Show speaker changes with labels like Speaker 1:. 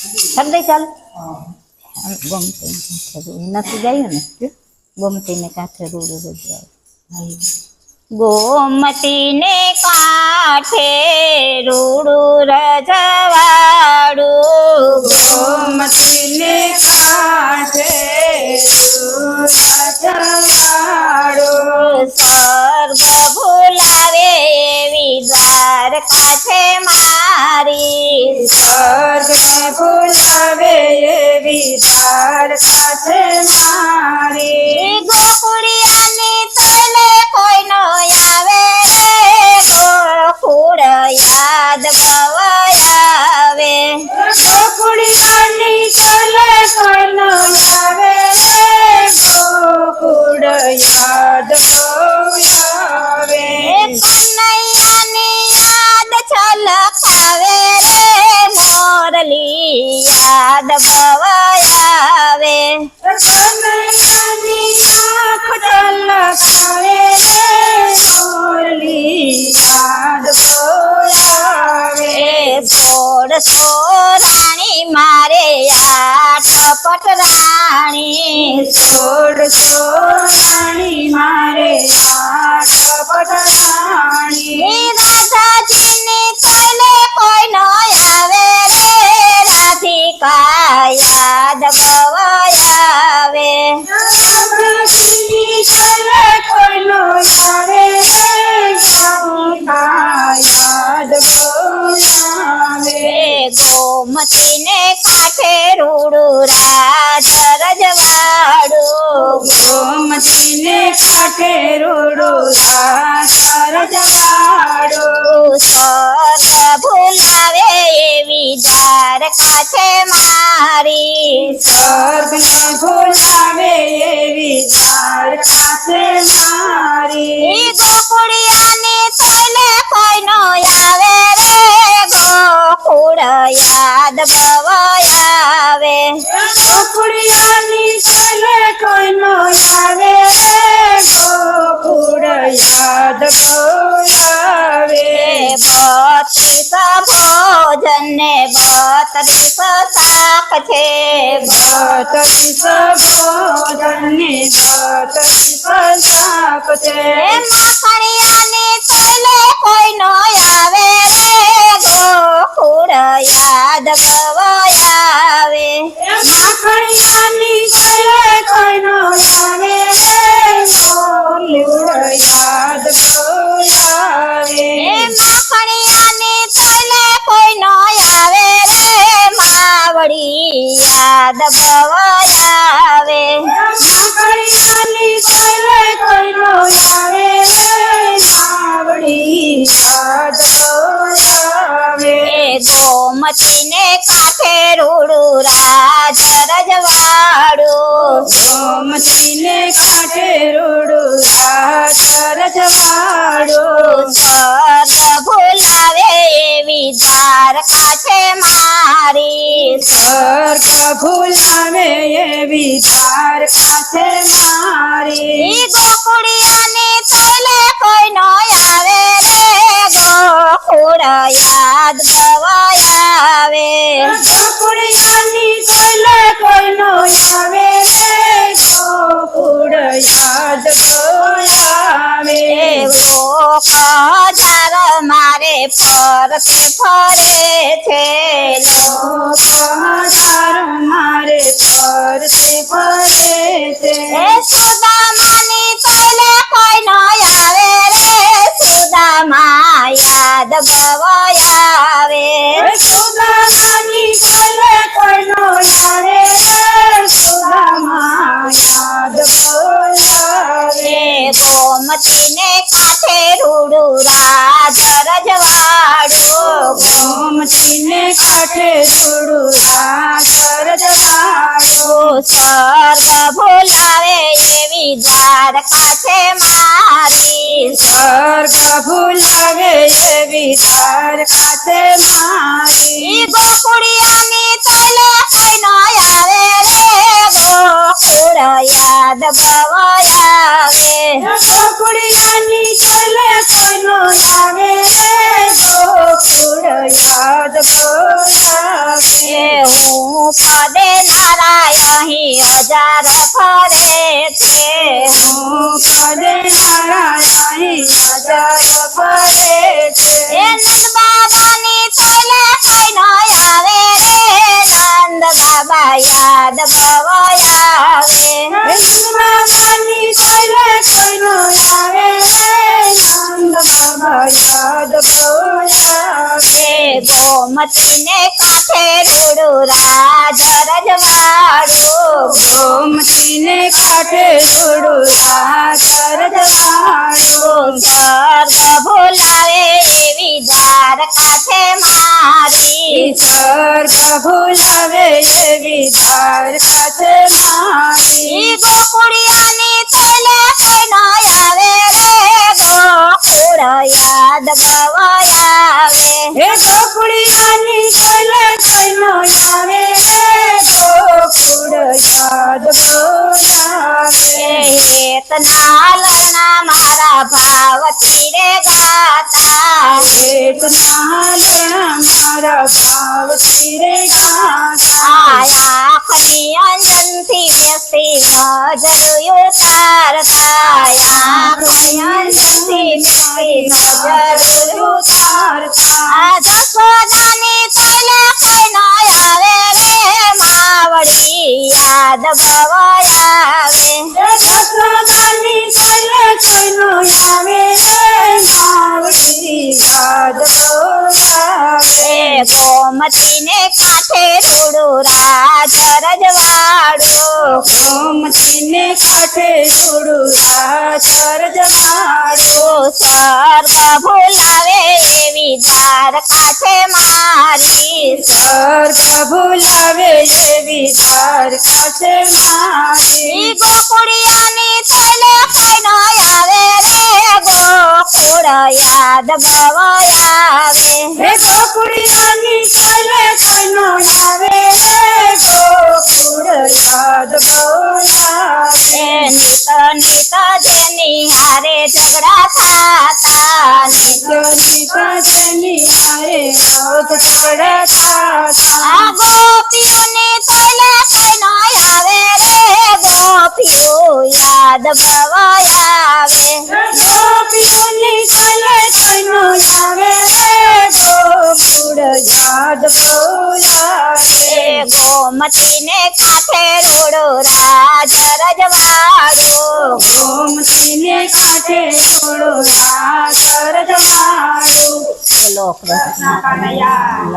Speaker 1: દે ચાલુ ગમતી નથી જાય ને ગમતી ને કાંઠે રૂડું રજવાડું ગોમતી ને કાંઠે રૂડું રજવાડું
Speaker 2: ગોમતી ને કાંઠે રજવાડું
Speaker 1: સ્વર્ગ ભૂલાવે એવી દ્વારકા છે મારી
Speaker 2: સ્વર્ગ ભૂલાવે એવી દ્વારકા છે મારી
Speaker 1: ગોકુળિયાની તલે કોઈ નો આવે રે ગોકુળ યાદ ભવાયાવે
Speaker 2: ગોકુળિયાની તલે કોઈ નો આવે રે ગોકુળ યાદ ભવાયાવે
Speaker 1: કનૈયાની યાદ છલકાવે રે મોરલી યાદ ભવાયાવે
Speaker 2: કનૈયાની આંખ ઝલકાવે રે મોરલી યાદ ભવાયાવે
Speaker 1: સોળસો રાણી મારે આઠપટ રાણી
Speaker 2: સોળસો રાણી મારે આઠપટ રાણી
Speaker 1: રાધાજીની તલે કોઈ નો આવે રે રાધિકા યાદ ભવાયાવે
Speaker 2: રાધાજીની તલે કોઈ નો આવે રે રાધિકા યાદ ભવાયાવે
Speaker 1: ગોમતી ને કાંઠે રૂડું રાજ રજવાડું
Speaker 2: ગોમતી ને કાંઠે રૂડું રાજ રજવાડું
Speaker 1: સ્વર્ગ ભૂલાવે એવી દ્વારકા છે મારી
Speaker 2: સ્વર્ગ ને ભૂલાવે એવી દ્વારકા છે મારી
Speaker 1: ગોકુળિયાની તલે કોઈ નો આવે રે ગોકુળ યાદ ભવાયાવે
Speaker 2: ગોકુળિયાની તલે કોઈ નો આવે રે ગોકુળ યાદ ભવાયાવે
Speaker 1: 32 ભોજન ને 32 શાક છે
Speaker 2: 32 ભોજનની 32 શાક છે
Speaker 1: માખણિયાની તલે કોઈ નો આવે રે ગોકુળ યાદ ભવાયાવે
Speaker 2: માખણિયાની તલે કોઈ નો આવે રે ગોકુળ યાદ ભવાયાવે
Speaker 1: માખણિયાની તલે કોઈ નો આવે રે માવડી યાદ ભવાયાવે
Speaker 2: માખણિયાની તલે કોઈ નો આવે રે માવડી યાદ ભવાયાવે
Speaker 1: ગોમતી ને કાંઠે રૂડું રાજ રજવાડું
Speaker 2: ગોમતી ને કાંઠે રૂડું રાજ રજવાડું
Speaker 1: સ્વર્ગ ભૂલાવે એવી દ્વારકા છે મારી
Speaker 2: સ્વર્ગ ભૂલાવે એવી દ્વારકા છે મારી
Speaker 1: ગોકુળિયાની તલે કોઈ નો આવે રે ગોકુળ યાદ ભવાયાવે
Speaker 2: ગોકુળિયાની તલે કોઈ નો આવે રે ગોકુળ યાદ ભવાયાવે
Speaker 1: લોક હજાર મારે ફરતે ફરે છે
Speaker 2: લોક હજાર મારે ફરતે ફરે છે
Speaker 1: સુદામાની તલે કોઈ નો આવે રે સુદામા યાદ ભવાયાવે
Speaker 2: સુદામાની તલે કોઈ નો આવે રે સુદામા યાદ ભવાયાવે
Speaker 1: ગોમતી ને કાંઠે રૂડું રાજ રજવાડું
Speaker 2: ગોમતી ને કાંઠે રૂડું રાજ રજવાડું
Speaker 1: સ્વર્ગ ભૂલાવે એવી દ્વારકા છે મારી
Speaker 2: સ્વર્ગ ભૂલાવે એવી દ્વારકા છે મારી
Speaker 1: ગોકુળિયાની તલે કોઈ નો આવે રે ગોકુળ યાદ ભવાયાવે
Speaker 2: ગોકુળિયાની તલે કોઈ નો આવે રે ગોકુળ યાદ ભવાયાવે
Speaker 1: હું પદે નારાયણ હજાર ફરે છે
Speaker 2: હું પદે નારાયણ હજાર ફરે છે
Speaker 1: એ નંદ બાબાની તોલે કઈ ન આવે રે નંદ બાબા યાદ ભવાયાવે
Speaker 2: બાબાની કોઈલે કોઈનો આવે નંદ બાબા યાદ બોલાવે
Speaker 1: ગોમતીને કાંઠે રૂડું રાજ રજવાડું
Speaker 2: ગોમતીને કાંઠે રૂડું રાજ રજવાડું
Speaker 1: સ્વર્ગ ભૂલાવે એવી દ્વારકા છે મારી
Speaker 2: સ્વર્ગ ભૂલાવે એવી દ્વારકા છે મારી
Speaker 1: ગોકુળિયાની તોલે કઈ ન આવે રે ગોકુળ યાદ ભવાયાવે
Speaker 2: હે ગોકુળિયાની કોઈલે કોઈનો આવે ગોકુળ યાદ બોલાવે
Speaker 1: હેતના લરણા મારા ભાવથી રે ગાતા
Speaker 2: મારા ભાવ રે ગાતા
Speaker 1: આયા ખની અંજનથી બેસી નજર ઉતારતા આંખની અંજનથી બેસી નજર
Speaker 2: ઉતારતા
Speaker 1: આ જસોદાની તોલે કઈ ન આવે રે માવડી યાદ ભવાયાવે
Speaker 2: જસોદાની કોઈલે કોઈનો આવે માવડી યાદ બોલાવે
Speaker 1: ગોમતીને કાંઠે રૂડું રાજ રજવાડું
Speaker 2: ગોમતીને કાંઠે રૂડું રાજ રજવાડું
Speaker 1: સ્વર્ગ ભૂલાવે એવી દ્વારકા છે મારી
Speaker 2: સ્વર્ગ ભૂલાવે એવી દ્વારકા છે મારી
Speaker 1: ગોકુળિયાની તોલે કઈ ન આવે રે ગોકુળ યાદ ભવાયાવે
Speaker 2: હે ગોકુળિયાની કોઈલે કોઈનો આવે ગોકુળ યાદ બોલાવે
Speaker 1: નિત નિત જેની હારે ઝઘડા થાતા
Speaker 2: નિકની હારે રોજ પડતા
Speaker 1: આ ગોપીઓની તોલે કઈ ન આવે રે ગોપીઓ યાદ ભવાયાવે
Speaker 2: ગોપીઓની કોઈલે કોઈનો આવે ગોકુળ યાદ બોલાવે
Speaker 1: ગોમતીને કાંઠે રૂડું રાજ રજવાડું
Speaker 2: ગોમતીને કાંઠે થોડો રાજ રજવાડું
Speaker 1: બોલો કૃષ્ણ કનૈયા